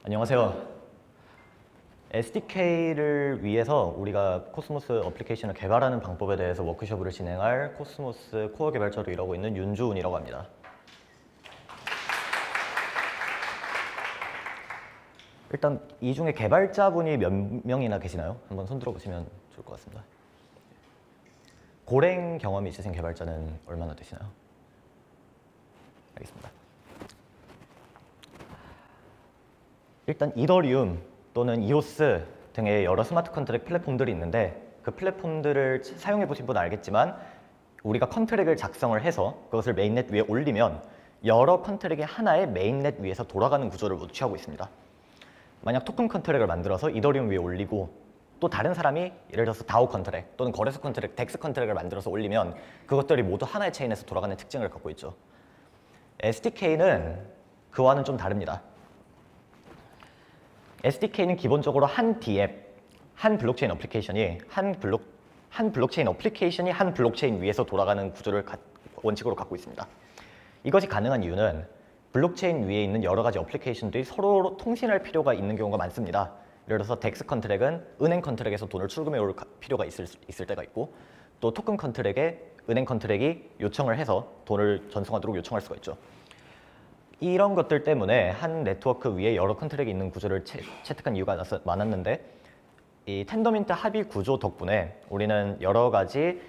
안녕하세요. SDK를 위해서 우리가 코스모스 어플리케이션을 개발하는 방법에 대해서 워크숍을 진행할 코스모스 코어 개발자로 일하고 있는 윤주훈이라고 합니다. 일단 이 중에 개발자분이 몇 명이나 계시나요? 한번 손 들어보시면 좋을 것 같습니다. 고랭 경험이 있으신 개발자는 얼마나 되시나요? 알겠습니다. 일단 이더리움 또는 이오스 등의 여러 스마트 컨트랙 플랫폼들이 있는데 그 플랫폼들을 사용해 보신 분은 알겠지만 우리가 컨트랙을 작성을 해서 그것을 메인넷 위에 올리면 여러 컨트랙이 하나의 메인넷 위에서 돌아가는 구조를 모두 취하고 있습니다. 만약 토큰 컨트랙을 만들어서 이더리움 위에 올리고 또 다른 사람이 예를 들어서 다오 컨트랙 또는 거래소 컨트랙, 덱스 컨트랙을 만들어서 올리면 그것들이 모두 하나의 체인에서 돌아가는 특징을 갖고 있죠. SDK는 그와는 좀 다릅니다. SDK는 기본적으로 한 D앱, 한 블록체인 어플리케이션이 한 블록체인 위에서 돌아가는 구조를 원칙으로 갖고 있습니다. 이것이 가능한 이유는 블록체인 위에 있는 여러 가지 어플리케이션들이 서로 통신할 필요가 있는 경우가 많습니다. 예를 들어서 덱스 컨트랙은 은행 컨트랙에서 돈을 출금해 올 필요가 있을 때가 있고 또 토큰 컨트랙에 은행 컨트랙이 요청을 해서 돈을 전송하도록 요청할 수가 있죠. 이런 것들 때문에 한 네트워크 위에 여러 컨트랙이 있는 구조를 채택한 이유가 많았는데 이 텐더민트 합의 구조 덕분에 우리는 여러 가지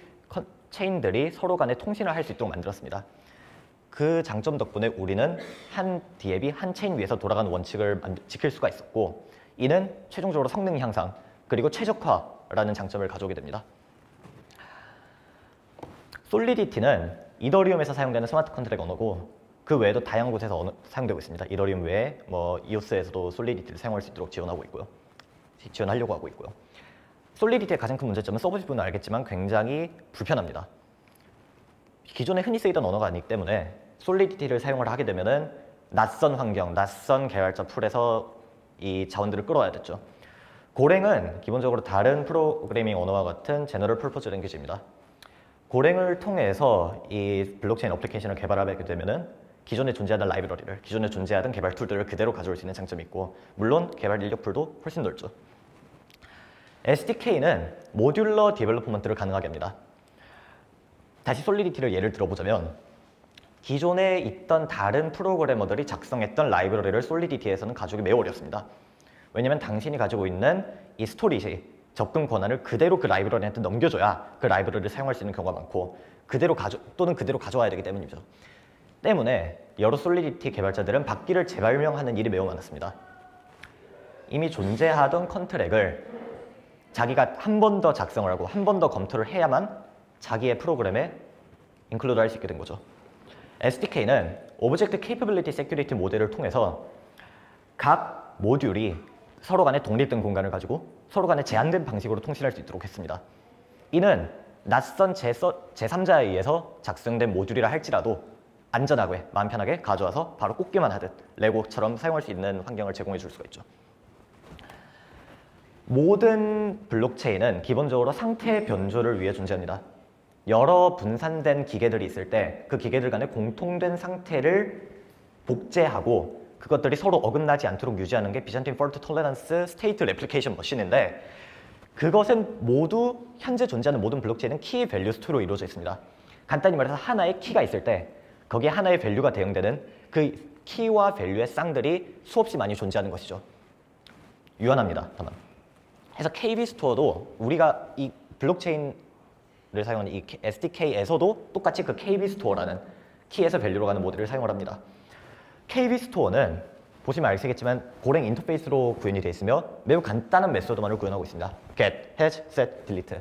체인들이 서로 간에 통신을 할 수 있도록 만들었습니다. 그 장점 덕분에 우리는 한 D앱이 한 체인 위에서 돌아가는 원칙을 지킬 수가 있었고 이는 최종적으로 성능 향상 그리고 최적화라는 장점을 가져오게 됩니다. 솔리디티는 이더리움에서 사용되는 스마트 컨트랙 언어고 그 외에도 다양한 곳에서 사용되고 있습니다. 이더리움 외에 이오스에서도 솔리디티를 사용할 수 있도록 지원하려고 하고 있고요. 솔리디티의 가장 큰 문제점은 써보신 분은 알겠지만 굉장히 불편합니다. 기존에 흔히 쓰이던 언어가 아니기 때문에 솔리디티를 사용을 하게 되면은 낯선 환경, 낯선 개발자 풀에서 이 자원들을 끌어와야 됐죠. 고랭은 기본적으로 다른 프로그래밍 언어와 같은 제너럴 퍼포즈 랭귀지입니다. 고랭을 통해서 이 블록체인 어플리케이션을 개발하게 되면은 기존에 존재하던 라이브러리를, 기존에 존재하던 개발 툴들을 그대로 가져올 수 있는 장점이 있고 물론 개발 인력풀도 훨씬 넓죠. SDK는 모듈러 디벨로퍼먼트를 가능하게 합니다. 다시 솔리디티를 예를 들어보자면 기존에 있던 다른 프로그래머들이 작성했던 라이브러리를 솔리디티에서는 가져오기 매우 어렵습니다. 왜냐면 당신이 가지고 있는 이 스토리시, 접근 권한을 그대로 그 라이브러리한테 넘겨줘야 그 라이브러리를 사용할 수 있는 경우가 많고 그대로 가져와야 되기 때문이죠. 때문에 여러 솔리디티 개발자들은 바퀴를 재발명하는 일이 매우 많았습니다. 이미 존재하던 컨트랙을 자기가 한 번 더 작성을 하고 한 번 더 검토를 해야만 자기의 프로그램에 인클루드 할 수 있게 된 거죠. SDK는 오브젝트 케이퍼빌리티 세큐리티 모델을 통해서 각 모듈이 서로 간에 독립된 공간을 가지고 서로 간에 제한된 방식으로 통신할 수 있도록 했습니다. 이는 낯선 제3자에 의해서 작성된 모듈이라 할지라도 안전하게, 마음 편하게 가져와서 바로 꽂기만 하듯 레고처럼 사용할 수 있는 환경을 제공해 줄 수가 있죠. 모든 블록체인은 기본적으로 상태 변조를 위해 존재합니다. 여러 분산된 기계들이 있을 때 그 기계들 간의 공통된 상태를 복제하고 그것들이 서로 어긋나지 않도록 유지하는 게 비잔틴 폴트 톨레런스 스테이트 레플리케이션 머신인데 그것은 모두 현재 존재하는 모든 블록체인은 키 밸류 스토리로 이루어져 있습니다. 간단히 말해서 하나의 키가 있을 때 거기에 하나의 밸류가 대응되는 그 키와 밸류의 쌍들이 수없이 많이 존재하는 것이죠. 유한합니다, 다만. 그래서 KB 스토어도 우리가 이 블록체인을 사용하는 이 SDK에서도 똑같이 그 KB 스토어라는 키에서 밸류로 가는 모델을 사용을 합니다. KB 스토어는 보시면 아시겠지만 고랭 인터페이스로 구현이 되어 있으며 매우 간단한 메소드만을 구현하고 있습니다. get, hash, set, delete.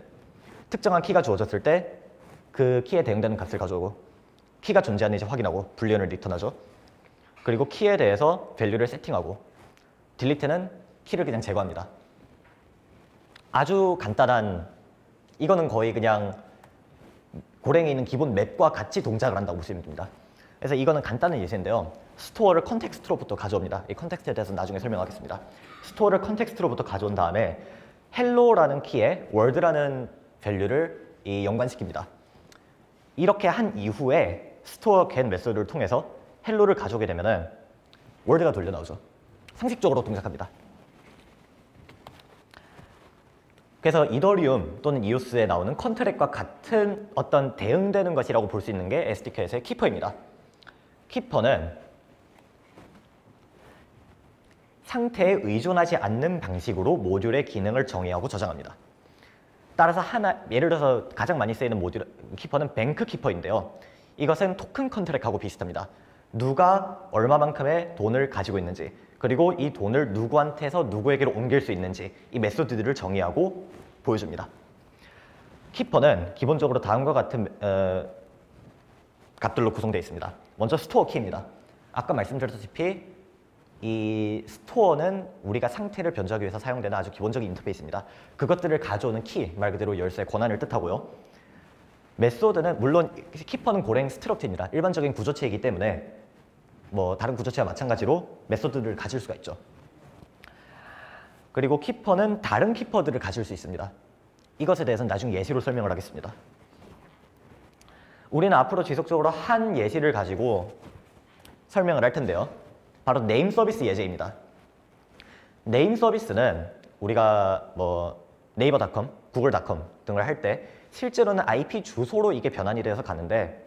특정한 키가 주어졌을 때 그 키에 대응되는 값을 가져오고 키가 존재하는지 확인하고 불리언을 리턴하죠. 그리고 키에 대해서 밸류를 세팅하고 delete는 키를 그냥 제거합니다. 아주 간단한, 이거는 거의 그냥 고랭에 있는 기본 맵과 같이 동작을 한다고 보시면 됩니다. 그래서 이거는 간단한 예시인데요. 스토어를 컨텍스트로부터 가져옵니다. 이 컨텍스트에 대해서 나중에 설명하겠습니다. 스토어를 컨텍스트로부터 가져온 다음에 hello라는 키에 word라는 밸류를 연관시킵니다. 이렇게 한 이후에 스토어 get 메소드를 통해서 hello를 가져오게 되면은 word가 돌려 나오죠. 상식적으로 동작합니다. 그래서 이더리움 또는 이오스에 나오는 컨트랙과 같은 어떤 대응되는 것이라고 볼 수 있는 게 SDK에서의 키퍼입니다. 키퍼는 상태에 의존하지 않는 방식으로 모듈의 기능을 정의하고 저장합니다. 따라서 예를 들어서 가장 많이 쓰이는 키퍼는 뱅크 키퍼인데요. 이것은 토큰 컨트랙하고 비슷합니다. 누가 얼마만큼의 돈을 가지고 있는지, 그리고 이 돈을 누구한테서 누구에게로 옮길 수 있는지, 이 메소드들을 정의하고 보여줍니다. 키퍼는 기본적으로 다음과 같은 값들로 구성되어 있습니다. 먼저 스토어 키입니다. 아까 말씀드렸다시피 이 스토어는 우리가 상태를 변조하기 위해서 사용되는 아주 기본적인 인터페이스입니다. 그것들을 가져오는 키, 말 그대로 열쇠, 권한을 뜻하고요. 메소드는 물론 키퍼는 고랭 스트럭트입니다. 일반적인 구조체이기 때문에 뭐 다른 구조체와 마찬가지로 메소드를 가질 수가 있죠. 그리고 키퍼는 다른 키퍼들을 가질 수 있습니다. 이것에 대해서는 나중에 예시로 설명을 하겠습니다. 우리는 앞으로 지속적으로 한 예시를 가지고 설명을 할 텐데요. 바로 네임 서비스 예제입니다. 네임 서비스는 우리가 뭐 네이버닷컴, 구글닷컴 등을 할 때 실제로는 IP 주소로 이게 변환이 되어서 가는데,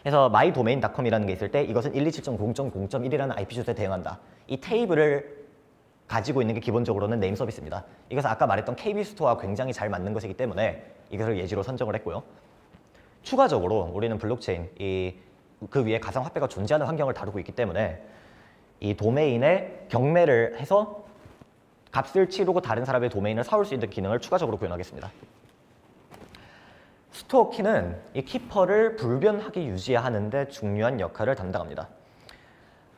그래서 mydomain.com이라는 게 있을 때 이것은 127.0.0.1이라는 IP 주소에 대응한다. 이 테이블을 가지고 있는 게 기본적으로는 네임 서비스입니다. 이것은 아까 말했던 KB 스토어와 굉장히 잘 맞는 것이기 때문에 이것을 예시로 선정을 했고요. 추가적으로 우리는 블록체인, 그 위에 가상 화폐가 존재하는 환경을 다루고 있기 때문에 이 도메인에 경매를 해서 값을 치르고 다른 사람의 도메인을 사올 수 있는 기능을 추가적으로 구현하겠습니다. 스토어 키는 이 키퍼를 불변하게 유지하는 데 중요한 역할을 담당합니다.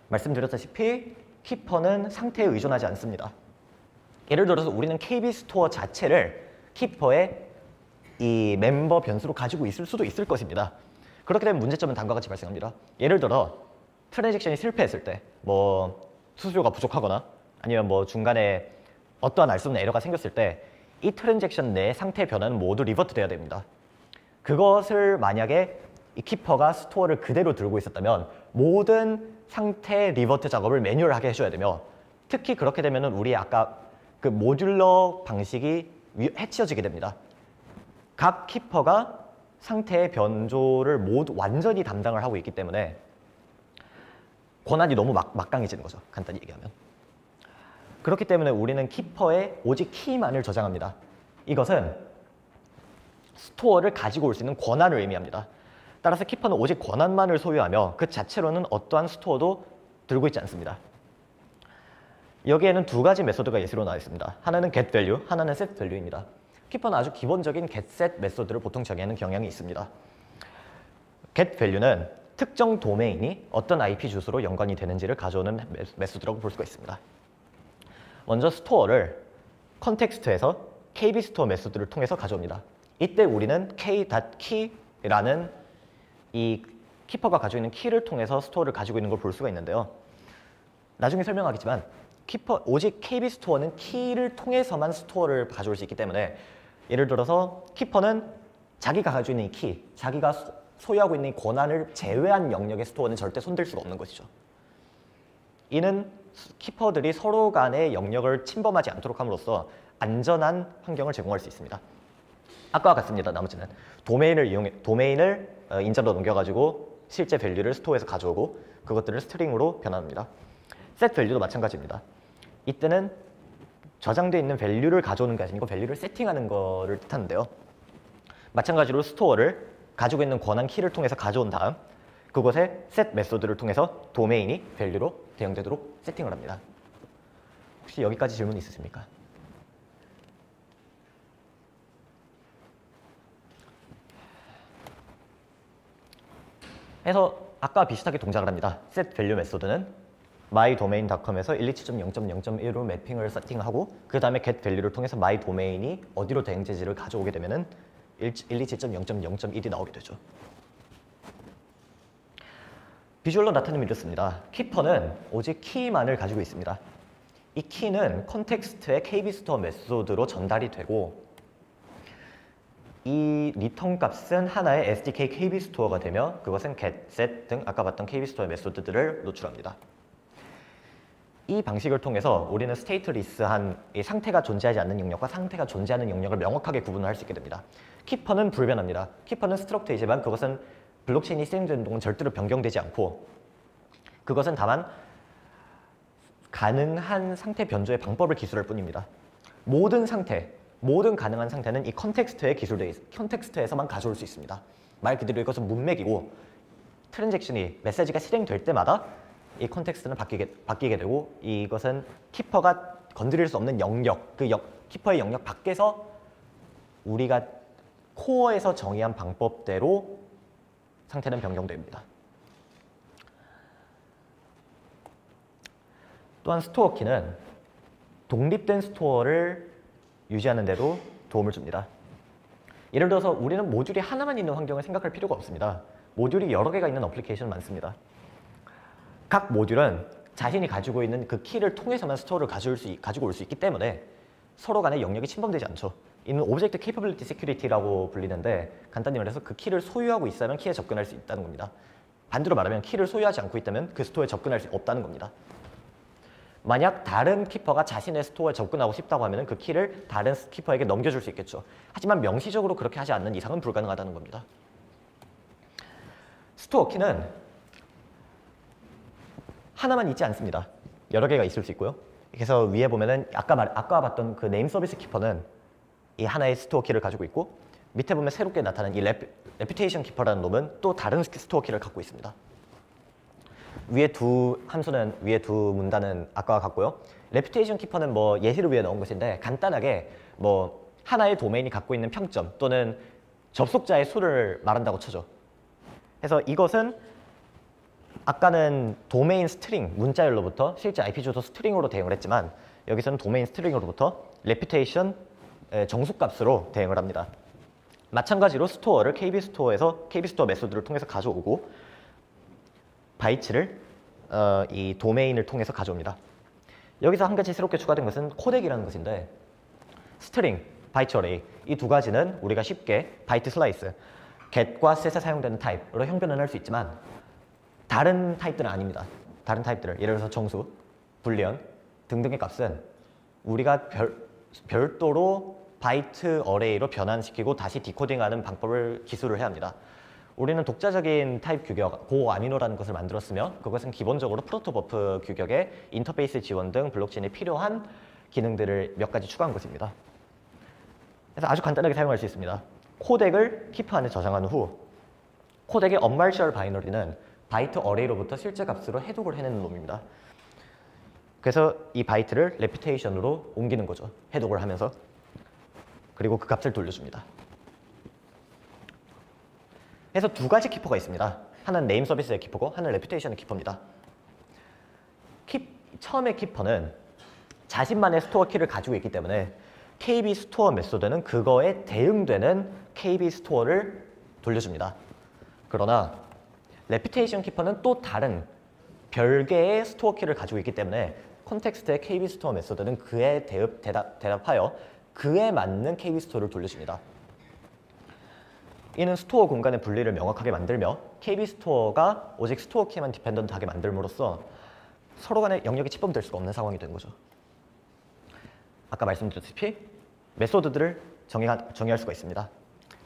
말씀드렸다시피 키퍼는 상태에 의존하지 않습니다. 예를 들어서 우리는 KB 스토어 자체를 키퍼의 이 멤버 변수로 가지고 있을 수도 있을 것입니다. 그렇게 되면 문제점은 다음과 같이 발생합니다. 예를 들어 트랜잭션이 실패했을 때, 뭐 수수료가 부족하거나 아니면 뭐 중간에 어떠한 알 수 없는 에러가 생겼을 때 이 트랜잭션 내 상태 변화는 모두 리버트 돼야 됩니다. 그것을 만약에 이 키퍼가 스토어를 그대로 들고 있었다면 모든 상태 리버트 작업을 매뉴얼하게 해줘야 되며, 특히 그렇게 되면 우리 아까 그 모듈러 방식이 해치워지게 됩니다. 각 키퍼가 상태의 변조를 모두 완전히 담당을 하고 있기 때문에 권한이 너무 막강해지는 거죠. 간단히 얘기하면. 그렇기 때문에 우리는 키퍼에 오직 키만을 저장합니다. 이것은 스토어를 가지고 올 수 있는 권한을 의미합니다. 따라서 키퍼는 오직 권한만을 소유하며 그 자체로는 어떠한 스토어도 들고 있지 않습니다. 여기에는 두 가지 메소드가 예시로 나와 있습니다. 하나는 getValue, 하나는 setValue입니다. 키퍼는 아주 기본적인 getSet 메소드를 보통 정의하는 경향이 있습니다. getValue는 특정 도메인이 어떤 IP 주소로 연관이 되는지를 가져오는 메소드라고 볼 수가 있습니다. 먼저 스토어를 컨텍스트에서 kbStore 메소드를 통해서 가져옵니다. 이때 우리는 k.key라는 이 키퍼가 가지고 있는 키를 통해서 스토어를 가지고 있는 걸 볼 수가 있는데요. 나중에 설명하겠지만 오직 kbStore는 키를 통해서만 스토어를 가져올 수 있기 때문에, 예를 들어서 키퍼는 자기가 가지고 있는 이 키, 자기가 소유하고 있는 이 권한을 제외한 영역의 스토어는 절대 손댈 수가 없는 것이죠. 이는 키퍼들이 서로 간의 영역을 침범하지 않도록 함으로써 안전한 환경을 제공할 수 있습니다. 아까와 같습니다. 나머지는 도메인을 인자로 넘겨가지고 실제 밸류를 스토어에서 가져오고 그것들을 스트링으로 변환합니다. set 밸류도 마찬가지입니다. 이때는 저장되어 있는 밸류를 가져오는 게 아니고 밸류를 세팅하는 거를 뜻하는데요. 마찬가지로 스토어를 가지고 있는 권한 키를 통해서 가져온 다음 그곳에 set 메소드를 통해서 도메인이 밸류로 대응되도록 세팅을 합니다. 혹시 여기까지 질문 있으십니까? 해서 아까 비슷하게 동작을 합니다. set value 메소드는 mydomain.com에서 127.0.0.1로 매핑을 세팅하고 그 다음에 get value를 통해서 mydomain이 어디로 대응제지를 가져오게 되면은 127.0.0.1이 나오게 되죠. 비주얼로 나타내면 이렇습니다. 키퍼는 오직 키만을 가지고 있습니다. 이 키는 컨텍스트의 kbStore 메소드로 전달이 되고 이 리턴 값은 하나의 SDK kbStore가 되며 그것은 get, set 등 아까 봤던 kbStore 메소드들을 노출합니다. 이 방식을 통해서 우리는 스테이트리스한 이 상태가 존재하지 않는 영역과 상태가 존재하는 영역을 명확하게 구분을 할 수 있게 됩니다. 키퍼는 불변합니다. 키퍼는 스트럭트이지만 그것은 블록체인이 실행되는 동안 절대로 변경되지 않고 그것은 다만 가능한 상태 변조의 방법을 기술할 뿐입니다. 모든 상태, 모든 가능한 상태는 이 컨텍스트에서만 가져올 수 있습니다. 말 그대로 이것은 문맥이고 트랜잭션이 메시지가 실행될 때마다 이 컨텍스트는 바뀌게 되고 이것은 키퍼가 건드릴 수 없는 영역, 키퍼의 영역 밖에서 우리가 코어에서 정의한 방법대로 상태는 변경됩니다. 또한 스토어 키는 독립된 스토어를 유지하는 데도 도움을 줍니다. 예를 들어서 우리는 모듈이 하나만 있는 환경을 생각할 필요가 없습니다. 모듈이 여러 개가 있는 어플리케이션은 많습니다. 각 모듈은 자신이 가지고 있는 그 키를 통해서만 스토어를 가지고 올 수 있기 때문에 서로 간의 영역이 침범되지 않죠. 이는 오브젝트 케이퍼빌리티 세큐리티라고 불리는데 간단히 말해서 그 키를 소유하고 있어야만 키에 접근할 수 있다는 겁니다. 반대로 말하면 키를 소유하지 않고 있다면 그 스토어에 접근할 수 없다는 겁니다. 만약 다른 키퍼가 자신의 스토어에 접근하고 싶다고 하면 그 키를 다른 키퍼에게 넘겨줄 수 있겠죠. 하지만 명시적으로 그렇게 하지 않는 이상은 불가능하다는 겁니다. 스토어 키는 하나만 있지 않습니다. 여러 개가 있을 수 있고요. 그래서 위에 보면은 아까 봤던 그 네임 서비스 키퍼는 이 하나의 스토어 키를 가지고 있고 밑에 보면 새롭게 나타난 이 레퓨테이션 키퍼라는 놈은 또 다른 스토어 키를 갖고 있습니다. 위에 두 함수는 위에 두 문단은 아까와 같고요. 레퓨테이션 키퍼는 뭐 예시를 위해 넣은 것인데 간단하게 뭐 하나의 도메인이 갖고 있는 평점 또는 접속자의 수를 말한다고 쳐줘. 그래서 이것은 아까는 도메인 스트링, 문자열로부터 실제 IP 주소 스트링으로 대응을 했지만 여기서는 도메인 스트링으로부터 레퓨테이션 정수값으로 대응을 합니다. 마찬가지로 스토어를 KB 스토어 메소드를 통해서 가져오고 바이츠를 이 도메인을 통해서 가져옵니다. 여기서 한 가지 새롭게 추가된 것은 코덱이라는 것인데 스트링, 바이트 어레이 이 두 가지는 우리가 쉽게 바이트 슬라이스, get과 set에 사용되는 타입으로 형변을 할 수 있지만 다른 타입들은 아닙니다. 다른 타입들을 예를 들어서 정수, 불리언 등등의 값은 우리가 별도로 바이트 어레이로 변환시키고 다시 디코딩하는 방법을 기술을 해야 합니다. 우리는 독자적인 타입 규격, 고아미노라는 것을 만들었으며 그것은 기본적으로 프로토버프 규격의 인터페이스 지원 등 블록체인에 필요한 기능들을 몇 가지 추가한 것입니다. 그래서 아주 간단하게 사용할 수 있습니다. 코덱을 키프 안에 저장한 후 코덱의 언마셜 바이너리는 바이트 어레이로부터 실제 값으로 해독을 해내는 놈입니다. 그래서 이 바이트를 레퓨테이션으로 옮기는 거죠. 해독을 하면서. 그리고 그 값을 돌려줍니다. 그래서 두 가지 키퍼가 있습니다. 하나는 네임 서비스의 키퍼고 하나는 레퓨테이션의 키퍼입니다. 처음의 키퍼는 자신만의 스토어 키를 가지고 있기 때문에 KB 스토어 메소드는 그거에 대응되는 KB 스토어를 돌려줍니다. 그러나 레퓨테이션 키퍼는 또 다른 별개의 스토어 키를 가지고 있기 때문에 콘텍스트의 KB 스토어 메소드는 그에 대답하여 그에 맞는 KB 스토어를 돌려줍니다. 이는 스토어 공간의 분리를 명확하게 만들며 KB 스토어가 오직 스토어 키만 디펜던트하게 만들므로써 서로 간의 영역이 침범될 수가 없는 상황이 된 거죠. 아까 말씀드렸다시피 메소드들을 정의할 수가 있습니다.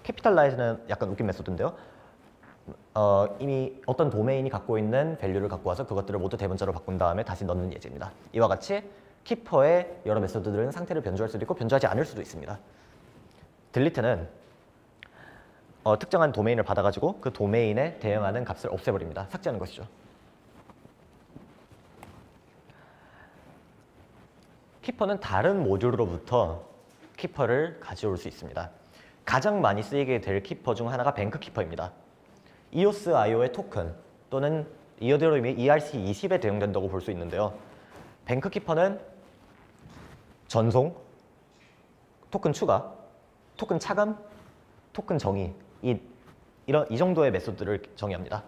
캐피탈라이즈는 약간 웃긴 메소드인데요. 이미 어떤 도메인이 갖고 있는 밸류를 갖고 와서 그것들을 모두 대문자로 바꾼 다음에 다시 넣는 예제입니다. 이와 같이 키퍼의 여러 메소드들은 상태를 변조할 수도 있고 변조하지 않을 수도 있습니다. 딜리트는 특정한 도메인을 받아가지고 그 도메인에 대응하는 값을 없애버립니다. 삭제하는 것이죠. 키퍼는 다른 모듈로부터 키퍼를 가져올 수 있습니다. 가장 많이 쓰이게 될 키퍼 중 하나가 뱅크 키퍼입니다. EOS IO의 토큰 또는 이어드로임의 ERC20에 대응된다고 볼 수 있는데요. 뱅크 키퍼는 전송, 토큰 추가, 토큰 차감, 토큰 정의 이 정도의 메소드를 정의합니다.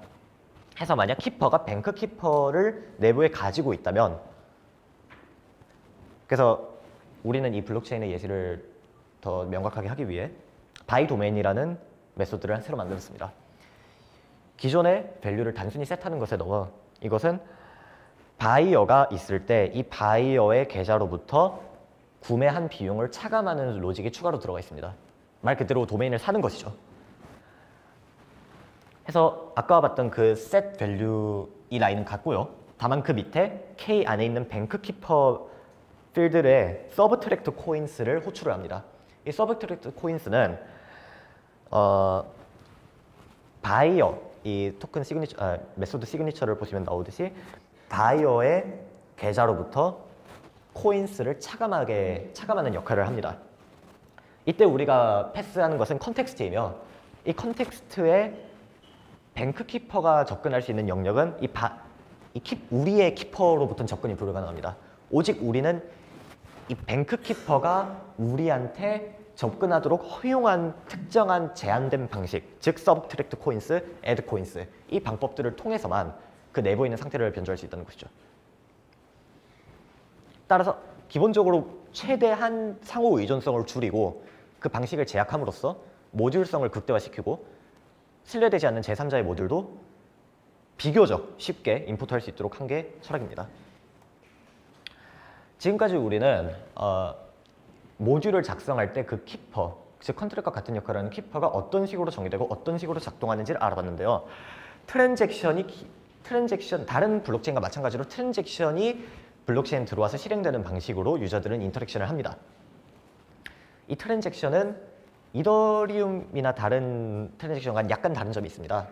해서 만약 키퍼가 뱅크 키퍼를 내부에 가지고 있다면 그래서 우리는 이 블록체인의 예시를 더 명확하게 하기 위해 바이 도메인이라는 메소드를 새로 만들었습니다. 기존의 밸류를 단순히 셋하는 것에 넘어 이것은 바이어가 있을 때 이 바이어의 계좌로부터 구매한 비용을 차감하는 로직이 추가로 들어가 있습니다. 말 그대로 도메인을 사는 것이죠. 해서 아까 봤던 그 set value 이 라인은 같고요. 다만 그 밑에 K 안에 있는 뱅크 키퍼 필드에 서브트랙트 코인스를 호출을 합니다. 이 서브트랙트 코인스는 바이어 이 토큰 시그니처 메소드 시그니처를 보시면 나오듯이 바이어의 계좌로부터 코인스를 차감하는 역할을 합니다. 이때 우리가 패스하는 것은 컨텍스트이며 이 컨텍스트에 뱅크 키퍼가 접근할 수 있는 영역은 우리의 키퍼로부터는 접근이 불가능합니다. 오직 우리는 이 뱅크 키퍼가 우리한테 접근하도록 허용한 특정한 제한된 방식, 즉 서브트랙트 코인스, 애드 코인스 이 방법들을 통해서만 그 내부에 있는 상태를 변조할 수 있다는 것이죠. 따라서 기본적으로 최대한 상호 의존성을 줄이고 그 방식을 제약함으로써 모듈성을 극대화시키고 신뢰되지 않는 제3자의 모듈도 비교적 쉽게 임포트할 수 있도록 한 게 철학입니다. 지금까지 우리는 모듈을 작성할 때 그 키퍼, 즉 컨트랙과 같은 역할을 하는 키퍼가 어떤 식으로 정의되고 어떤 식으로 작동하는지를 알아봤는데요. 다른 블록체인과 마찬가지로 트랜잭션이 블록체인 들어와서 실행되는 방식으로 유저들은 인터랙션을 합니다. 이 트랜잭션은 이더리움이나 다른 트랜잭션과 약간 다른 점이 있습니다.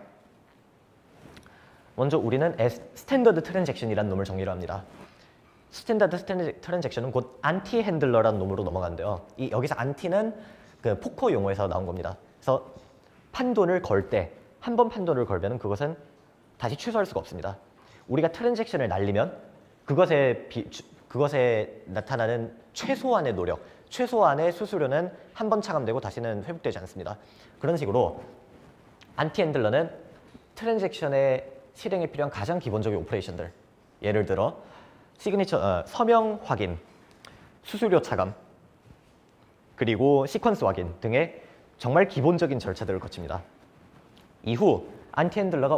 먼저 우리는 스탠더드 트랜잭션이라는 놈을 정의를 합니다. 스탠더드 트랜잭션은 곧 안티 핸들러라는 놈으로 넘어가는데요. 여기서 안티는 그 포커 용어에서 나온 겁니다. 그래서 판돈을 걸 때, 한 번 판돈을 걸면 그것은 다시 취소할 수가 없습니다. 우리가 트랜잭션을 날리면 그것에 나타나는 최소한의 노력, 최소한의 수수료는 한 번 차감되고 다시는 회복되지 않습니다. 그런 식으로 안티 핸들러는 트랜잭션의 실행에 필요한 가장 기본적인 오퍼레이션들, 예를 들어 시그니처 서명 확인, 수수료 차감, 그리고 시퀀스 확인 등의 정말 기본적인 절차들을 거칩니다. 이후 안티 핸들러가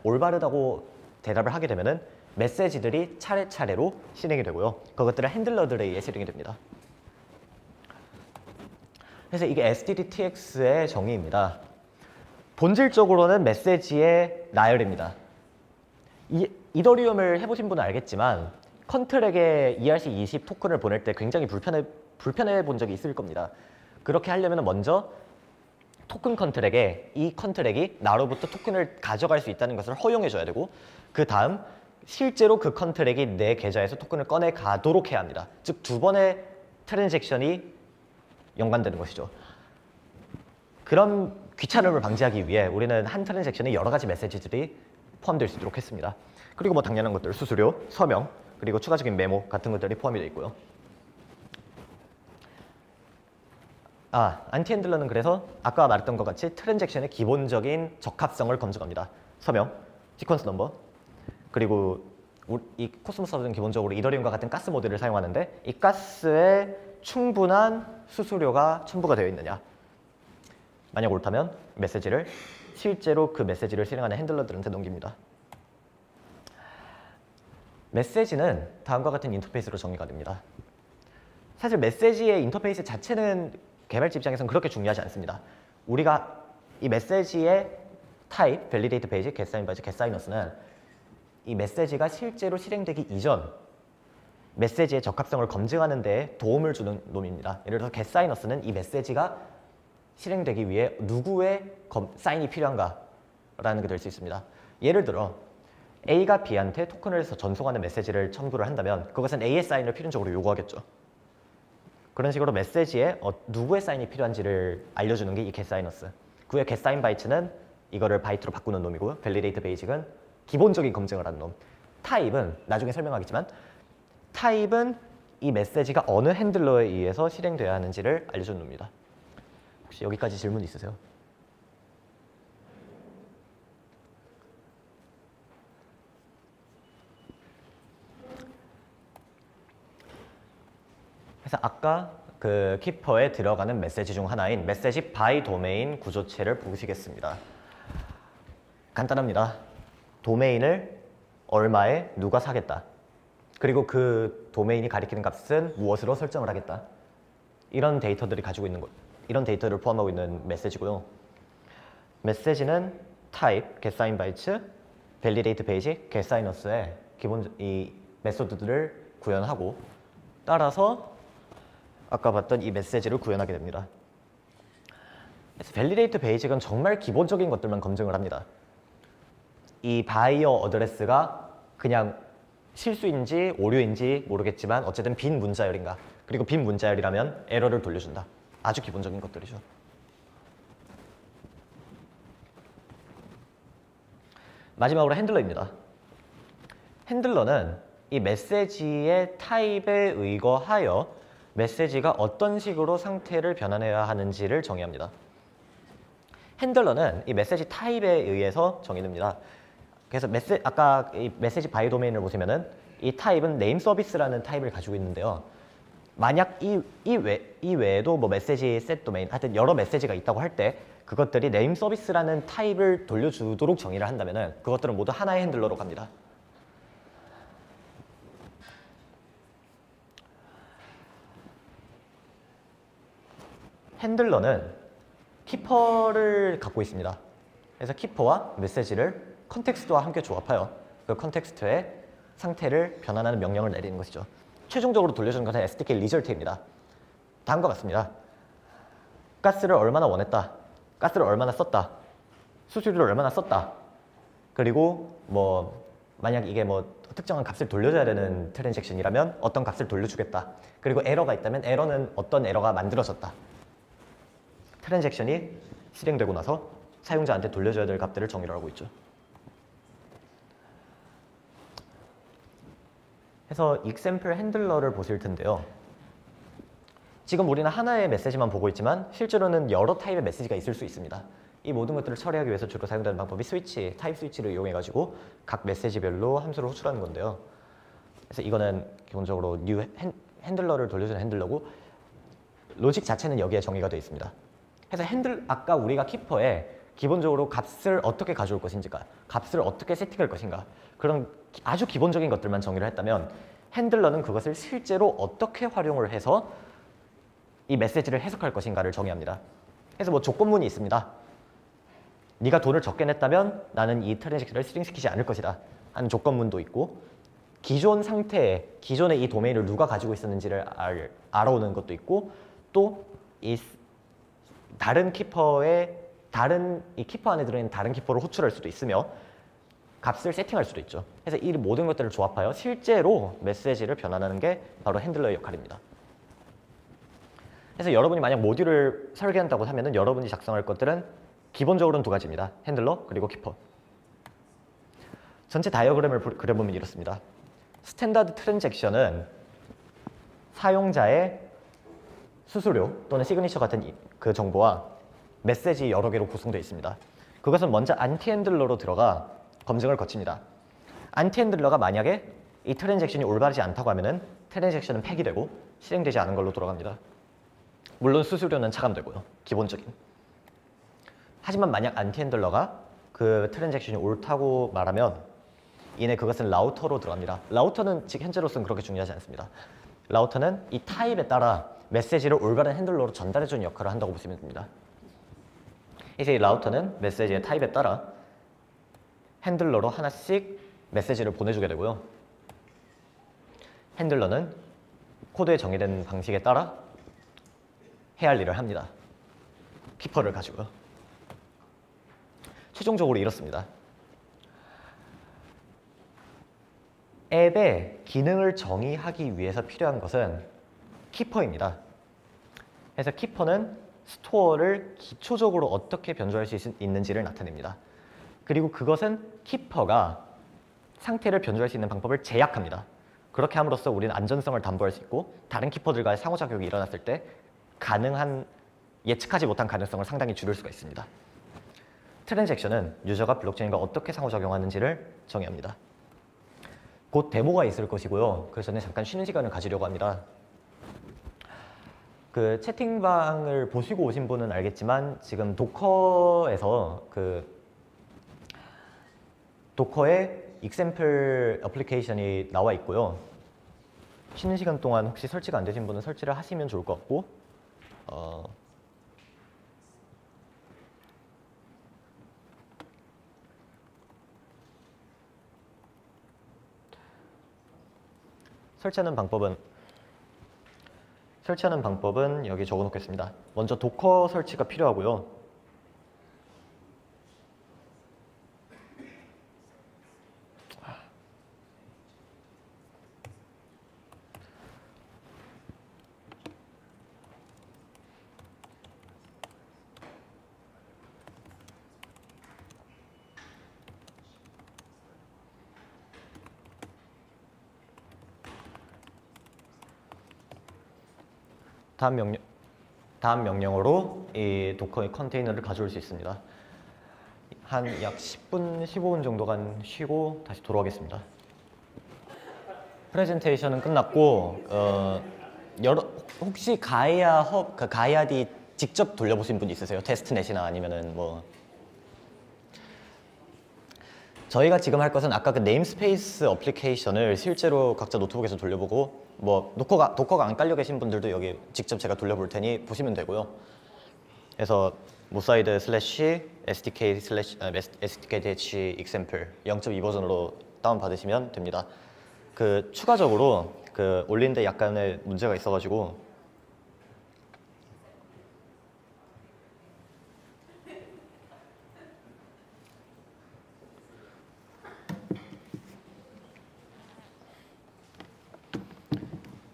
올바르다고 대답을 하게 되면은 메시지들이 차례차례로 실행이 되고요. 그것들은 핸들러들에 의해 실행이 됩니다. 그래서 이게 SDDTX의 정의입니다. 본질적으로는 메시지의 나열입니다. 이더리움을 해보신 분은 알겠지만 컨트랙에 ERC20 토큰을 보낼 때 굉장히 불편해 본 적이 있을 겁니다. 그렇게 하려면 먼저 토큰 컨트랙에 이 컨트랙이 나로부터 토큰을 가져갈 수 있다는 것을 허용해줘야 되고 그 다음 실제로 그 컨트랙이 내 계좌에서 토큰을 꺼내 가도록 해야 합니다. 즉 두 번의 트랜잭션이 연관되는 것이죠. 그런 귀찮음을 방지하기 위해 우리는 한 트랜잭션에 여러 가지 메시지들이 포함될 수 있도록 했습니다. 그리고 뭐 당연한 것들, 수수료, 서명, 그리고 추가적인 메모 같은 것들이 포함이 되어 있고요. 안티 핸들러는 그래서 아까 말했던 것 같이 트랜잭션의 기본적인 적합성을 검증합니다. 서명, 시퀀스 넘버, 그리고 이 코스모스는 기본적으로 이더리움과 같은 가스 모델을 사용하는데 이 가스에 충분한 수수료가 첨부가 되어 있느냐. 만약 옳다면 메시지를 실제로 그 메시지를 실행하는 핸들러들한테 넘깁니다. 메시지는 다음과 같은 인터페이스로 정의가 됩니다. 사실 메시지의 인터페이스 자체는 개발자 입장에서는 그렇게 중요하지 않습니다. 우리가 이 메시지의 타입, 밸리데이트 페이지, getSign by getSigners는 이 메시지가 실제로 실행되기 이전 메시지의 적합성을 검증하는 데 도움을 주는 놈입니다. 예를 들어서 getSigners는 이 메시지가 실행되기 위해 누구의 사인이 필요한가라는 게 될 수 있습니다. 예를 들어 A가 B한테 토큰을 전송하는 메시지를 첨부를 한다면 그것은 A의 사인을 필연적으로 요구하겠죠. 그런 식으로 메시지에 누구의 사인이 필요한지를 알려주는 게 이 getSigners. 그의 getSignByte는 이거를 바이트로 바꾸는 놈이고요. validate basic은 기본적인 검증을 하는 놈. 타입은 나중에 설명하겠지만 타입은 이 메시지가 어느 핸들러에 의해서 실행돼야 하는지를 알려주는 놈입니다. 혹시 여기까지 질문 있으세요? 그래서 아까 그 키퍼에 들어가는 메시지 중 하나인 메시지 바이 도메인 구조체를 보시겠습니다. 간단합니다. 도메인을 얼마에 누가 사겠다. 그리고 그 도메인이 가리키는 값은 무엇으로 설정을 하겠다. 이런 데이터들이 가지고 있는 것, 이런 데이터를 포함하고 있는 메시지고요. 메시지는 type, getSign bytes, validate page, getSigners의 기본 이 메소드들을 구현하고 따라서 아까 봤던 이 메시지를 구현하게 됩니다. 그래서 validate page는 정말 기본적인 것들만 검증을 합니다. 이 바이어 어드레스가 그냥 실수인지 오류인지 모르겠지만 어쨌든 빈 문자열인가, 그리고 빈 문자열이라면 에러를 돌려준다. 아주 기본적인 것들이죠. 마지막으로 핸들러입니다. 핸들러는 이 메시지의 타입에 의거하여 메시지가 어떤 식으로 상태를 변환해야 하는지를 정의합니다. 핸들러는 이 메시지 타입에 의해서 정의됩니다. 그래서 아까 이 메시지 바이 도메인을 보시면은 이 타입은 네임 서비스라는 타입을 가지고 있는데요. 만약 이 외에도 뭐 메시지 셋 도메인, 하여튼 여러 메시지가 있다고 할 때 그것들이 네임 서비스라는 타입을 돌려주도록 정의를 한다면은 그것들은 모두 하나의 핸들러로 갑니다. 핸들러는 키퍼를 갖고 있습니다. 그래서 키퍼와 메시지를 컨텍스트와 함께 조합하여 그 컨텍스트의 상태를 변환하는 명령을 내리는 것이죠. 최종적으로 돌려주는 것은 SDK 리절트입니다. 다음과 같습니다. 가스를 얼마나 원했다, 가스를 얼마나 썼다, 수수료를 얼마나 썼다, 그리고 뭐 만약 이게 뭐 특정한 값을 돌려줘야 되는 트랜잭션이라면 어떤 값을 돌려주겠다, 그리고 에러가 있다면 에러는 어떤 에러가 만들어졌다. 트랜잭션이 실행되고 나서 사용자한테 돌려줘야 될 값들을 정의를 하고 있죠. 그래서 example 핸들러를 보실 텐데요. 지금 우리는 하나의 메시지만 보고 있지만 실제로는 여러 타입의 메시지가 있을 수 있습니다. 이 모든 것들을 처리하기 위해서 주로 사용되는 방법이 스위치, 타입 스위치를 이용해가지고 각 메시지별로 함수를 호출하는 건데요. 그래서 이거는 기본적으로 new 핸들러를 돌려주는 핸들러고 로직 자체는 여기에 정의가 되어 있습니다. 그래서 아까 우리가 키퍼에 기본적으로 값을 어떻게 가져올 것인가, 값을 어떻게 세팅할 것인가, 그런 아주 기본적인 것들만 정의를 했다면 핸들러는 그것을 실제로 어떻게 활용을 해서 이 메시지를 해석할 것인가를 정의합니다. 그래서 뭐 조건문이 있습니다. 네가 돈을 적게 냈다면 나는 이 트랜잭션을 실행시키지 않을 것이다 하는 조건문도 있고, 기존 상태에 기존의 이 도메인을 누가 가지고 있었는지를 알아오는 것도 있고, 또 이 다른 키퍼의 이 키퍼 안에 들어있는 다른 키퍼를 호출할 수도 있으며 값을 세팅할 수도 있죠. 그래서 이 모든 것들을 조합하여 실제로 메시지를 변환하는 게 바로 핸들러의 역할입니다. 그래서 여러분이 만약 모듈을 설계한다고 하면은 여러분이 작성할 것들은 기본적으로는 두 가지입니다. 핸들러 그리고 키퍼. 전체 다이어그램을 그려보면 이렇습니다. 스탠다드 트랜잭션은 사용자의 수수료 또는 시그니처 같은 그 정보와 메시지 여러 개로 구성되어 있습니다. 그것은 먼저 안티 핸들러로 들어가 검증을 거칩니다. 안티 핸들러가 만약에 이 트랜잭션이 올바르지 않다고 하면은 트랜잭션은 폐기되고 실행되지 않은 걸로 돌아갑니다. 물론 수수료는 차감되고요. 기본적인. 하지만 만약 안티 핸들러가 그 트랜잭션이 옳다고 말하면 이내 그것은 라우터로 들어갑니다. 라우터는 지금 현재로서는 그렇게 중요하지 않습니다. 라우터는 이 타입에 따라 메시지를 올바른 핸들러로 전달해주는 역할을 한다고 보시면 됩니다. 이제 이 라우터는 메시지의 타입에 따라 핸들러로 하나씩 메시지를 보내주게 되고요. 핸들러는 코드에 정의된 방식에 따라 해야 할 일을 합니다. 키퍼를 가지고요. 최종적으로 이렇습니다. 앱의 기능을 정의하기 위해서 필요한 것은 키퍼입니다. 그래서 키퍼는 스토어를 기초적으로 어떻게 변조할 수 있는지를 나타냅니다. 그리고 그것은 키퍼가 상태를 변조할 수 있는 방법을 제약합니다. 그렇게 함으로써 우리는 안전성을 담보할 수 있고 다른 키퍼들과의 상호작용이 일어났을 때 가능한 예측하지 못한 가능성을 상당히 줄일 수가 있습니다. 트랜잭션은 유저가 블록체인과 어떻게 상호작용하는지를 정의합니다. 곧 데모가 있을 것이고요. 그래서 저는 잠깐 쉬는 시간을 가지려고 합니다. 그 채팅방을 보시고 오신 분은 알겠지만 지금 도커에서 도커의 익샘플 어플리케이션이 나와 있고요. 쉬는 시간 동안 혹시 설치가 안 되신 분은 설치를 하시면 좋을 것 같고, 설치하는 방법은 여기 적어 놓겠습니다. 먼저 도커 설치가 필요하고요. 다음 명령어로 이 도커의 컨테이너를 가져올 수 있습니다. 한 약 10분, 15분 정도간 쉬고 다시 돌아오겠습니다. 프레젠테이션은 끝났고, 혹시 가이아디 직접 돌려보신 분 있으세요? 테스트넷이나 아니면은 뭐. 저희가 지금 할 것은 아까 그 네임스페이스 어플리케이션을 실제로 각자 노트북에서 돌려보고, 뭐 도커가 안 깔려 계신 분들도 여기 직접 제가 돌려볼 테니 보시면 되고요. 그래서 모사이드 슬래시 SDK 슬래시 SDK example 0.2 버전으로 다운 받으시면 됩니다. 그 추가적으로 그 올리는데 약간의 문제가 있어가지고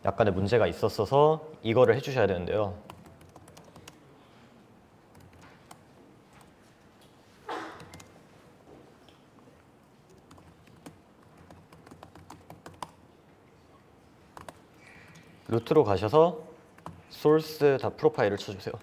약간의 문제가 있었어서 이거를 해주셔야 되는데요. 루트로 가셔서 source.profile을 쳐주세요.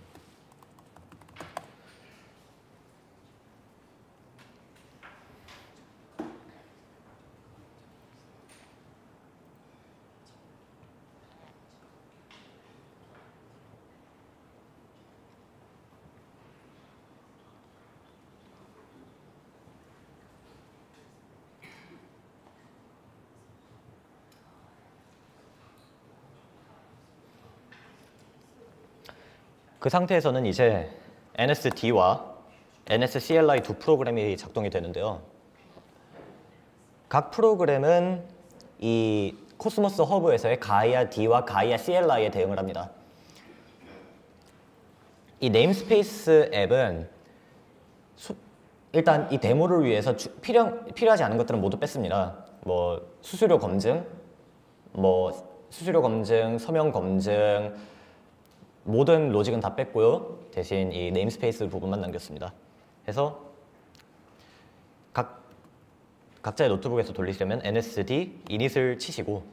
그 상태에서는 이제 NSD와 NSCLI 두 프로그램이 작동이 되는데요. 각 프로그램은 이 코스모스 허브에서의 가이아 D와 가이아 CLI에 대응을 합니다. 이 네임스페이스 앱은 일단 이 데모를 위해서 필요하지 않은 것들은 모두 뺐습니다. 뭐 수수료 검증, 서명 검증, 모든 로직은 다 뺐고요. 대신 이 네임스페이스 부분만 남겼습니다. 그래서 각자의 노트북에서 돌리시려면 NSD init을 치시고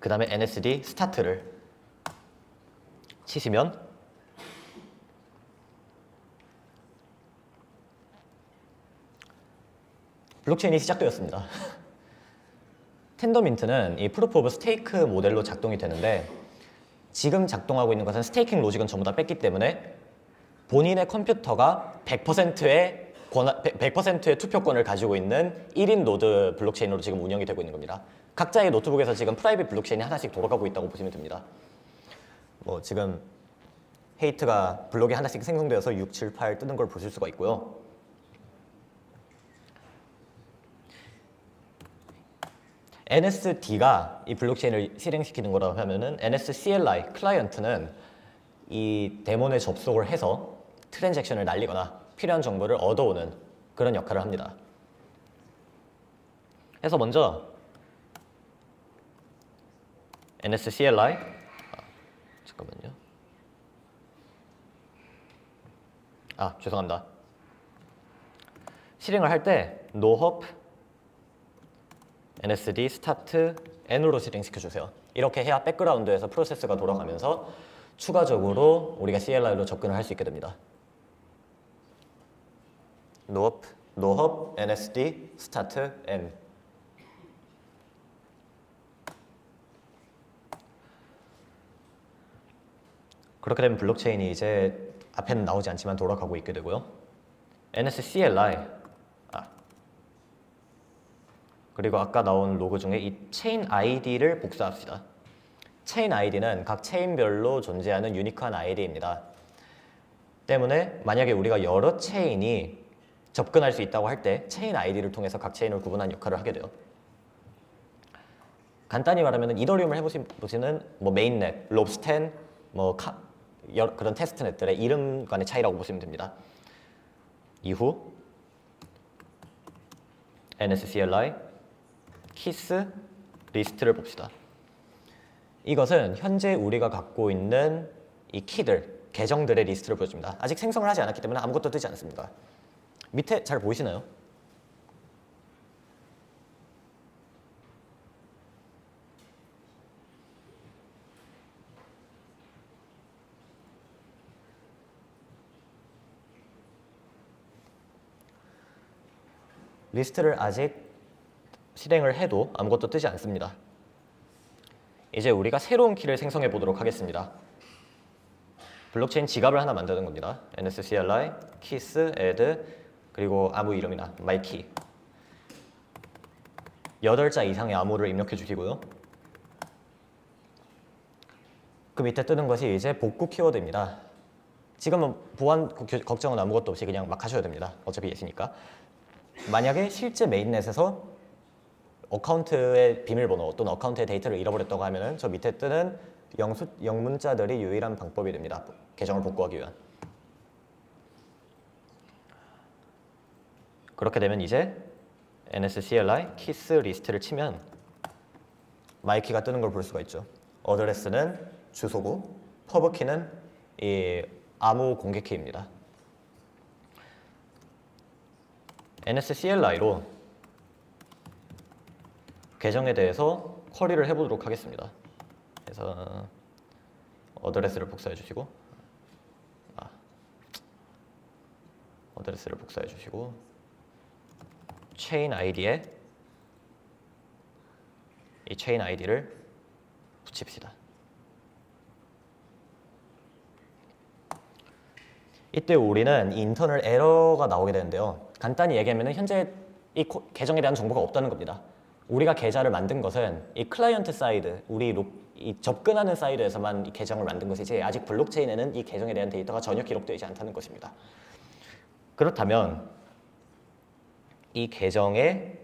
그 다음에 NSD start를 치시면 블록체인이 시작되었습니다. 텐더민트는 이 프루프 오브 스테이크 모델로 작동이 되는데 지금 작동하고 있는 것은 스테이킹 로직은 전부 다 뺐기 때문에 본인의 컴퓨터가 100%의 투표권을 가지고 있는 1인 노드 블록체인으로 지금 운영이 되고 있는 겁니다. 각자의 노트북에서 지금 프라이빗 블록체인이 하나씩 돌아가고 있다고 보시면 됩니다. 뭐 지금 헤이트가 블록이 하나씩 생성되어서 6, 7, 8 뜨는 걸 보실 수가 있고요. NSD가 이 블록체인을 실행시키는 거라고 하면은 NSCLI 클라이언트는 이 데몬에 접속을 해서 트랜잭션을 날리거나 필요한 정보를 얻어오는 그런 역할을 합니다. 그래서 먼저 NSCLI 잠깐만요. 죄송합니다. 실행을 할 때 nohop NSD start n으로 실행시켜주세요. 이렇게 해야 백그라운드에서 프로세스가 돌아가면서 추가적으로 우리가 CLI로 접근을 할 수 있게 됩니다. nohop NSD start n 그렇게 되면 블록체인이 이제 앞에는 나오지 않지만 돌아가고 있게 되고요. nscli 그리고 아까 나온 로그 중에 이 체인 id를 복사합시다. 체인 id는 각 체인별로 존재하는 유니크한 id입니다. 때문에 만약에 우리가 여러 체인이 접근할 수 있다고 할 때 체인 id를 통해서 각 체인을 구분하는 역할을 하게 돼요. 간단히 말하면 이더리움을 해보시는 뭐 메인넷, 롭스텐, 그런 테스트넷들의 이름 간의 차이라고 보시면 됩니다. 이후 nscli 키스 리스트를 봅시다. 이것은 현재 우리가 갖고 있는 이 키들, 계정들의 리스트를 보여줍니다. 아직 생성을 하지 않았기 때문에 아무것도 뜨지 않습니다. 밑에 잘 보이시나요? 리스트를 아직 실행을 해도 아무것도 뜨지 않습니다. 이제 우리가 새로운 키를 생성해 보도록 하겠습니다. 블록체인 지갑을 하나 만드는 겁니다. nscli keys add 그리고 아무 이름이나 myKey 8자 이상의 암호를 입력해 주시고요. 그 밑에 뜨는 것이 이제 복구 키워드입니다. 지금은 보안 걱정은 아무것도 없이 그냥 막 하셔야 됩니다. 어차피 예시니까. 만약에 실제 메인넷에서 어카운트의 비밀번호 또는 어카운트의 데이터를 잃어버렸다고 하면 저 밑에 뜨는 영문자들이 유일한 방법이 됩니다. 계정을 복구하기 위한. 그렇게 되면 이제 nscli keys 리스트를 치면 myKey가 뜨는 걸 볼 수가 있죠. 어드레스는 주소고 퍼브키는 이 암호 공개 키입니다. nscli로 계정에 대해서 쿼리를 해보도록 하겠습니다. 그래서 어드레스를 복사해 주시고 어드레스를 복사해 주시고 체인 id에 이 체인 id를 붙입시다. 이때 우리는 이 인터널 에러가 나오게 되는데요. 간단히 얘기하면 현재 이 계정에 대한 정보가 없다는 겁니다. 우리가 계좌를 만든 것은 이 클라이언트 사이드, 이 접근하는 사이드에서만 이 계정을 만든 것이지 아직 블록체인에는 이 계정에 대한 데이터가 전혀 기록되지 않다는 것입니다. 그렇다면 이 계정에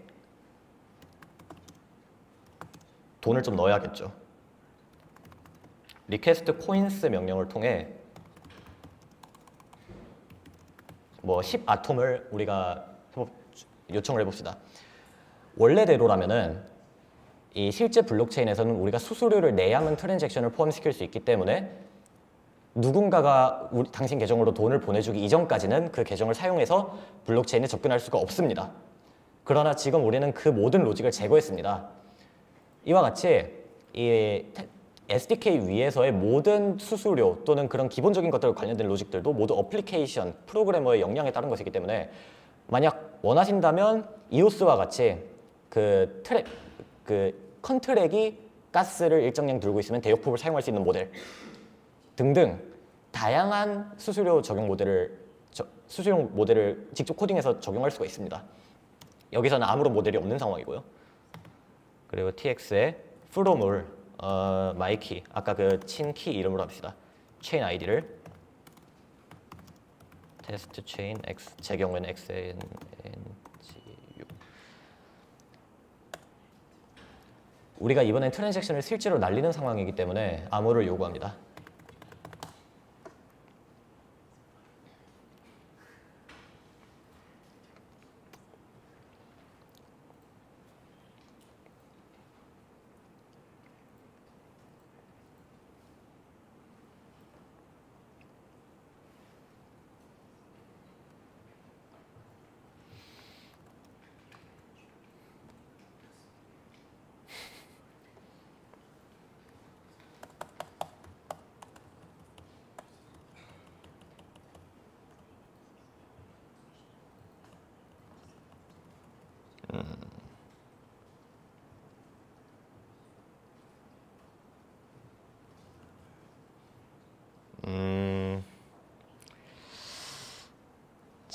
돈을 좀 넣어야겠죠. request coins 명령을 통해 뭐 10아톰을 우리가 요청을 해봅시다. 원래대로라면은 이 실제 블록체인에서는 우리가 수수료를 내야만 트랜잭션을 포함시킬 수 있기 때문에 누군가가 당신 계정으로 돈을 보내주기 이전까지는 그 계정을 사용해서 블록체인에 접근할 수가 없습니다. 그러나 지금 우리는 그 모든 로직을 제거했습니다. 이와 같이 이 SDK 위에서의 모든 수수료 또는 그런 기본적인 것들과 관련된 로직들도 모두 어플리케이션, 프로그래머의 역량에 따른 것이기 때문에 만약 원하신다면 EOS와 같이 그 컨트랙이 가스를 일정량 들고 있으면 대역폭을 사용할 수 있는 모델 등등 다양한 수수료 모델을 직접 코딩해서 적용할 수가 있습니다. 여기서는 아무런 모델이 없는 상황이고요. 그리고 tx에 from을 myKey 아까 그 친 키 이름으로 합시다. 체인 id를 테스트 체인 x 제 경우에는 xngu 우리가 이번엔 트랜잭션을 실제로 날리는 상황이기 때문에 암호를 요구합니다.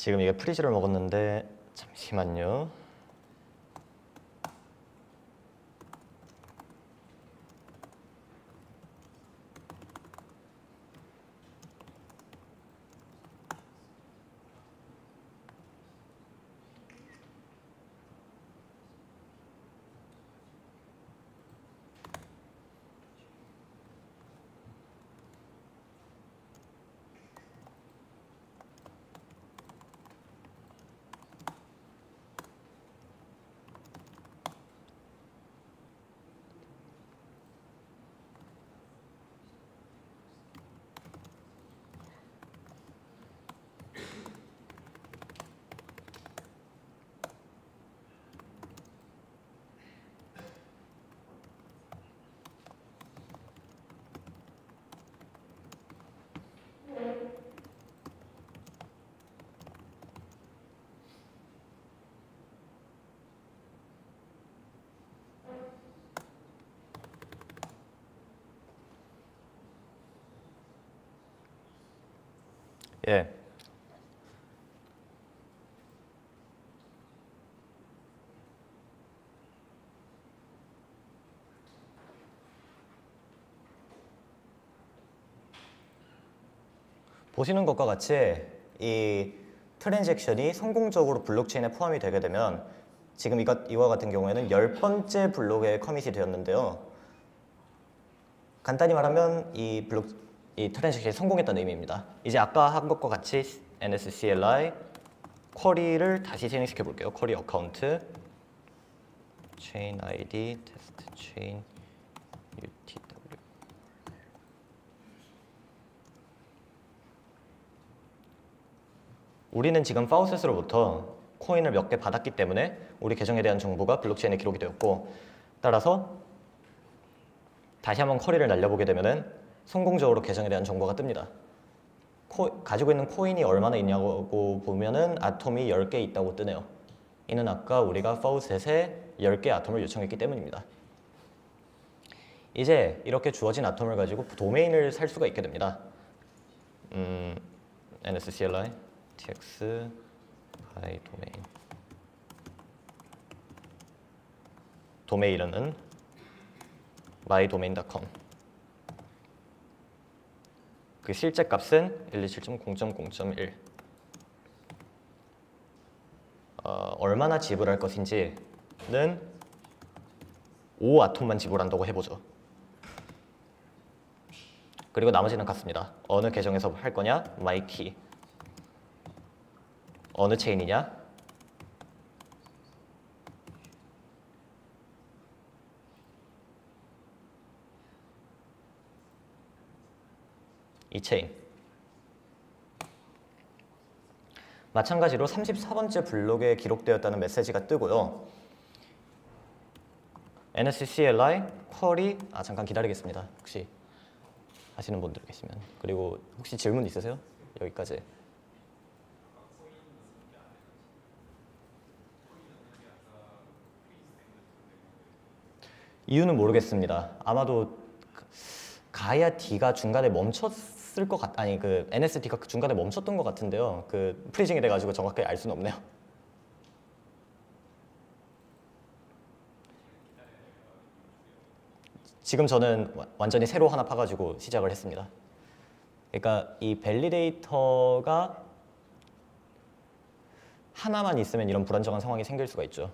지금 이게 프리즈를 먹었는데 잠시만요. 예. 보시는 것과 같이 이 트랜잭션이 성공적으로 블록체인에 포함이 되게 되면 지금 이와 같은 경우에는 10번째 블록에 커밋이 되었는데요. 간단히 말하면 이 트랜잭션이 성공했다는 의미입니다. 이제 아까 한 것과 같이 NSCLI 쿼리를 다시 진행시켜 볼게요. 쿼리 어카운트 chain ID test chain UTW 우리는 지금 파우셋으로부터 코인을 몇 개 받았기 때문에 우리 계정에 대한 정보가 블록체인에 기록이 되었고, 따라서 다시 한번 쿼리를 날려보게 되면은 성공적으로 계정에 대한 정보가 뜹니다. 가지고 있는 코인이 얼마나 있냐고 보면은 아톰이 10개 있다고 뜨네요. 이는 아까 우리가 파우셋에 10개 아톰을 요청했기 때문입니다. 이제 이렇게 주어진 아톰을 가지고 도메인을 살 수가 있게 됩니다. NSCLI tx by domain. 도메인은 mydomain.com. 그 실제 값은 127.0.0.1. 얼마나 지불할 것인지는 5아톰만 지불한다고 해보죠. 그리고 나머지는 같습니다. 어느 계정에서 할 거냐? myKey. 어느 체인이냐? 이 체인. 마찬가지로 34번째 블록에 기록되었다는 메시지가 뜨고요. NSCLI 쿼리 잠깐 기다리겠습니다. 혹시 하시는 분들 계시면. 그리고 혹시 질문 있으세요? 여기까지. 이유는 모르겠습니다. 아마도 가야 D가 중간에 멈췄을 것 아니 그 NSD가 중간에 멈췄던 것 같은데요. 그 프리징이 돼가지고 정확하게 알 수는 없네요. 지금 저는 완전히 새로 하나 파가지고 시작을 했습니다. 그러니까 이 밸리데이터가 하나만 있으면 이런 불안정한 상황이 생길 수가 있죠.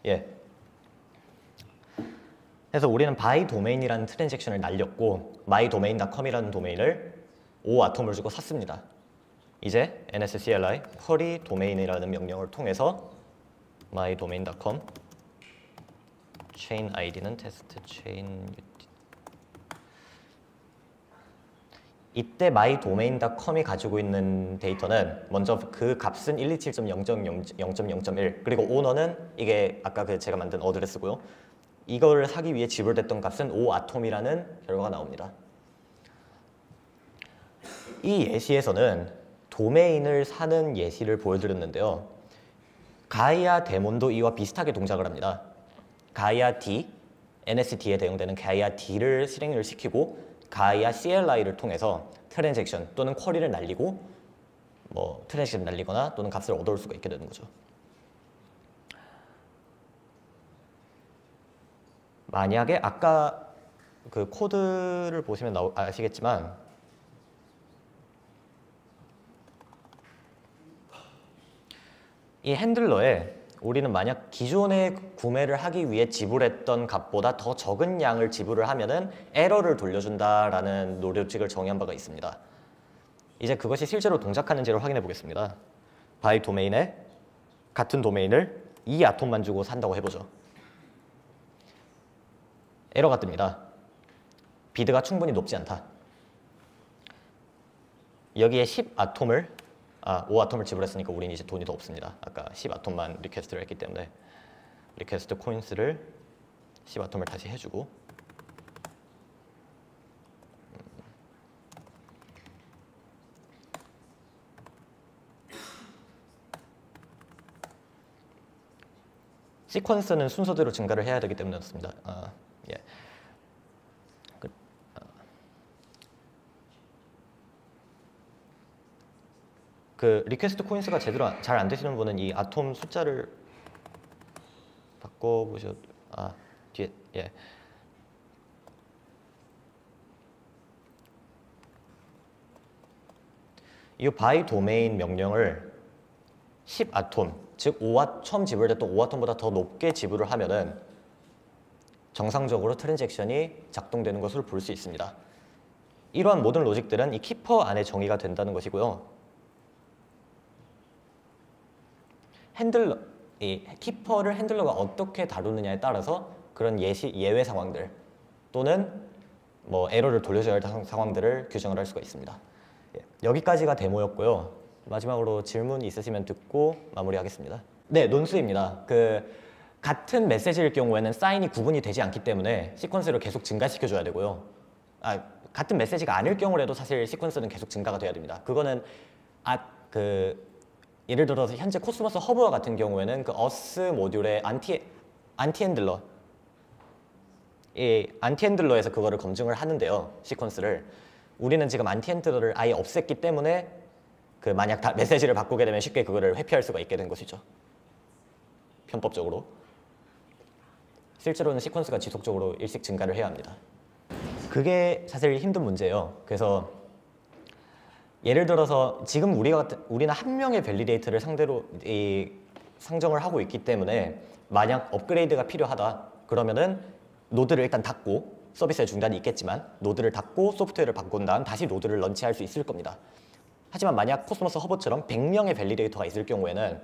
예. 그래서 우리는 by domain이라는 트랜잭션을 날렸고 mydomain.com이라는 도메인을 5아톰을 주고 샀습니다. 이제 NSCLI query domain이라는 명령을 통해서 mydomain.com chain id는 test chain 이때 mydomain.com이 가지고 있는 데이터는 먼저 그 값은 127.0.0.1 그리고 오너는 이게 아까 그 제가 만든 어드레스고요. 이걸 사기 위해 지불됐던 값은 5아톰이라는 결과가 나옵니다. 이 예시에서는 도메인을 사는 예시를 보여드렸는데요. 가이아 데몬도 이와 비슷하게 동작을 합니다. 가이아 D, NSD에 대응되는 가이아 D를 실행을 시키고 가이아 CLI를 통해서 트랜잭션 또는 쿼리를 날리고 뭐 트랜잭션 날리거나 또는 값을 얻어올 수가 있게 되는 거죠. 만약에 아까 그 코드를 보시면 아시겠지만 이 핸들러에 우리는 만약 기존에 구매를 하기 위해 지불했던 값보다 더 적은 양을 지불을 하면은 에러를 돌려준다라는 노료칙을 정의한 바가 있습니다. 이제 그것이 실제로 동작하는지를 확인해 보겠습니다. 바이 도메인에 같은 도메인을 이 아톰만 주고 산다고 해보죠. 에러가 뜹니다. 비드가 충분히 높지 않다. 여기에 10아톰을 5아톰을 지불했으니까 우린 이제 돈이 더 없습니다. 아까 10아톰만 리퀘스트를 했기 때문에 리퀘스트 코인스를 10아톰을 다시 해주고 시퀀스는 순서대로 증가를 해야 되기 때문에 그렇습니다. 예. 그 리퀘스트 코인스가 제대로 잘 안 되시는 분은 이 아톰 숫자를 바꿔보셔도 뒤에 예. 이 바이 도메인 명령을 10아톰 즉 처음 지불됐던 5아톰보다 더 높게 지불을 하면은 정상적으로 트랜잭션이 작동되는 것을 볼 수 있습니다. 이러한 모든 로직들은 이 키퍼 안에 정의가 된다는 것이고요. 이 키퍼를 핸들러가 어떻게 다루느냐에 따라서 그런 예외 상황들 또는 뭐 에러를 돌려줘야 할 상황들을 규정을 할 수가 있습니다. 여기까지가 데모였고요. 마지막으로 질문 있으시면 듣고 마무리하겠습니다. 네, 논수입니다. 같은 메시지일 경우에는 사인이 구분이 되지 않기 때문에 시퀀스를 계속 증가시켜줘야 되고요. 같은 메시지가 아닐 경우라도 사실 시퀀스는 계속 증가가 돼야 됩니다. 그거는 예를 들어서 현재 코스모스 허브와 같은 경우에는 그 어스 모듈의 안티 핸들러 이 안티 핸들러에서 그거를 검증을 하는데요. 시퀀스를 우리는 지금 안티 핸들러를 아예 없앴기 때문에 만약 메시지를 바꾸게 되면 쉽게 그거를 회피할 수가 있게 된 것이죠. 편법적으로. 실제로는 시퀀스가 지속적으로 일씩 증가를 해야 합니다. 그게 사실 힘든 문제예요. 그래서 예를 들어서 지금 우리는 한 명의 밸리데이터를 상대로 상정을 하고 있기 때문에 만약 업그레이드가 필요하다 그러면은 노드를 일단 닫고 서비스의 중단이 있겠지만 노드를 닫고 소프트웨어를 바꾼 다음 다시 노드를 런치할 수 있을 겁니다. 하지만 만약 코스모스 허브처럼 100명의 밸리데이터가 있을 경우에는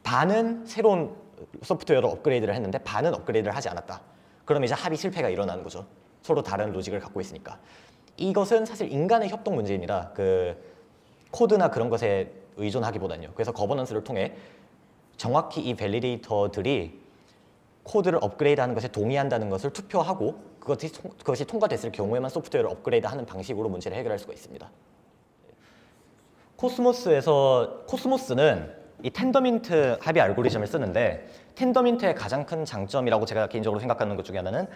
반은 새로운 소프트웨어로 업그레이드를 했는데 반은 업그레이드를 하지 않았다. 그럼 이제 합의 실패가 일어나는 거죠. 서로 다른 로직을 갖고 있으니까. 이것은 사실 인간의 협동 문제입니다. 코드나 그런 것에 의존하기보다는요. 그래서 거버넌스를 통해 정확히 이 밸리데이터들이 코드를 업그레이드하는 것에 동의한다는 것을 투표하고 그것이 통과됐을 경우에만 소프트웨어를 업그레이드하는 방식으로 문제를 해결할 수가 있습니다. 코스모스는 이 텐더민트 합의 알고리즘을 쓰는데 텐더민트의 가장 큰 장점이라고 제가 개인적으로 생각하는 것 중에 하나는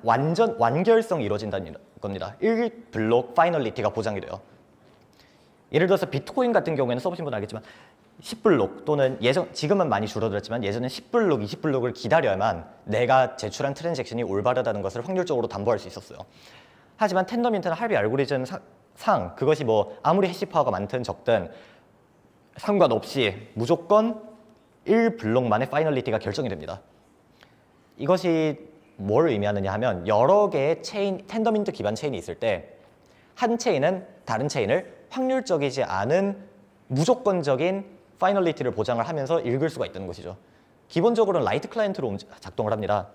완결성이 이루어진다는 겁니다. 1블록 파이널리티가 보장이 돼요. 예를 들어서 비트코인 같은 경우에는 써보신 분은 알겠지만 10블록 또는 지금은 많이 줄어들었지만 예전엔 10블록, 20블록을 기다려야만 내가 제출한 트랜잭션이 올바르다는 것을 확률적으로 담보할 수 있었어요. 하지만 텐더민트는 합의 알고리즘 상 그것이 뭐 아무리 해시 파워가 많든 적든 상관없이 무조건 1블록만의 파이널리티가 결정이 됩니다. 이것이 뭘 의미하느냐 하면 여러 개의 텐더민트 기반 체인이 있을 때 한 체인은 다른 체인을 확률적이지 않은 무조건적인 파이널리티를 보장을 하면서 읽을 수가 있다는 것이죠. 기본적으로는 라이트 클라이언트로 작동을 합니다.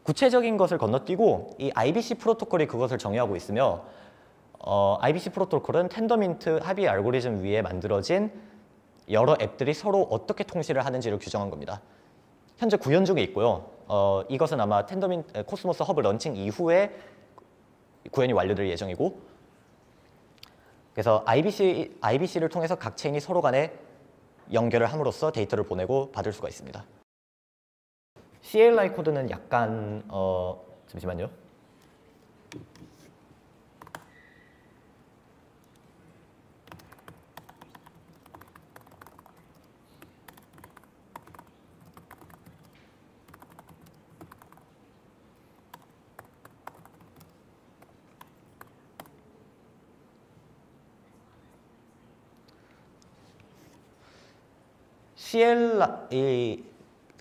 구체적인 것을 건너뛰고 이 IBC 프로토콜이 그것을 정의하고 있으며 IBC 프로토콜은 텐더민트 합의 알고리즘 위에 만들어진 여러 앱들이 서로 어떻게 통신을 하는지를 규정한 겁니다. 현재 구현 중에 있고요. 이것은 아마 코스모스 허브 런칭 이후에 구현이 완료될 예정이고 그래서 IBC를 통해서 각 체인이 서로 간에 연결을 함으로써 데이터를 보내고 받을 수가 있습니다. CLI 코드는 약간 잠시만요.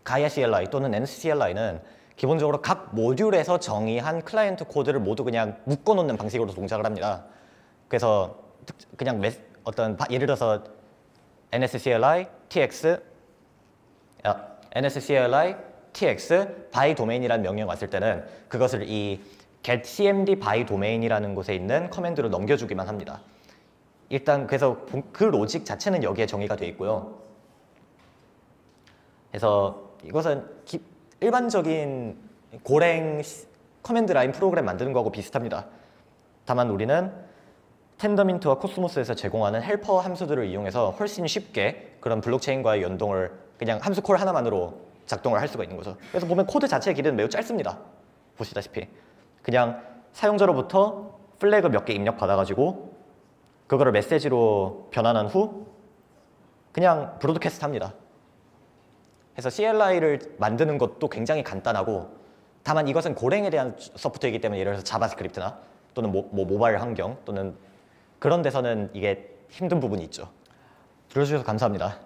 가이아 CLI 또는 NC CLI는 기본적으로 각 모듈에서 정의한 클라이언트 코드를 모두 그냥 묶어놓는 방식으로 동작을 합니다. 그래서 그냥 예를 들어서 NSCLI TX NSCLI TX by domain이라는 명령이 왔을 때는 그것을 이 get cmd by domain이라는 곳에 있는 커맨드로 넘겨주기만 합니다. 일단 그래서 그 로직 자체는 여기에 정의가 되어 있고요. 그래서 이것은 일반적인 고랭 커맨드 라인 프로그램 만드는 거하고 비슷합니다. 다만 우리는 텐더민트와 코스모스에서 제공하는 헬퍼 함수들을 이용해서 훨씬 쉽게 그런 블록체인과의 연동을 그냥 함수 콜 하나만으로 작동을 할 수가 있는 거죠. 그래서 보면 코드 자체의 길이는 매우 짧습니다. 보시다시피 그냥 사용자로부터 플래그 몇 개 입력받아가지고 그거를 메시지로 변환한 후 그냥 브로드캐스트 합니다. 그래서 CLI를 만드는 것도 굉장히 간단하고, 다만 이것은 고랭에 대한 소프트이기 때문에 예를 들어서 자바스크립트나 또는 모바일 환경 또는 그런 데서는 이게 힘든 부분이 있죠. 들어주셔서 감사합니다.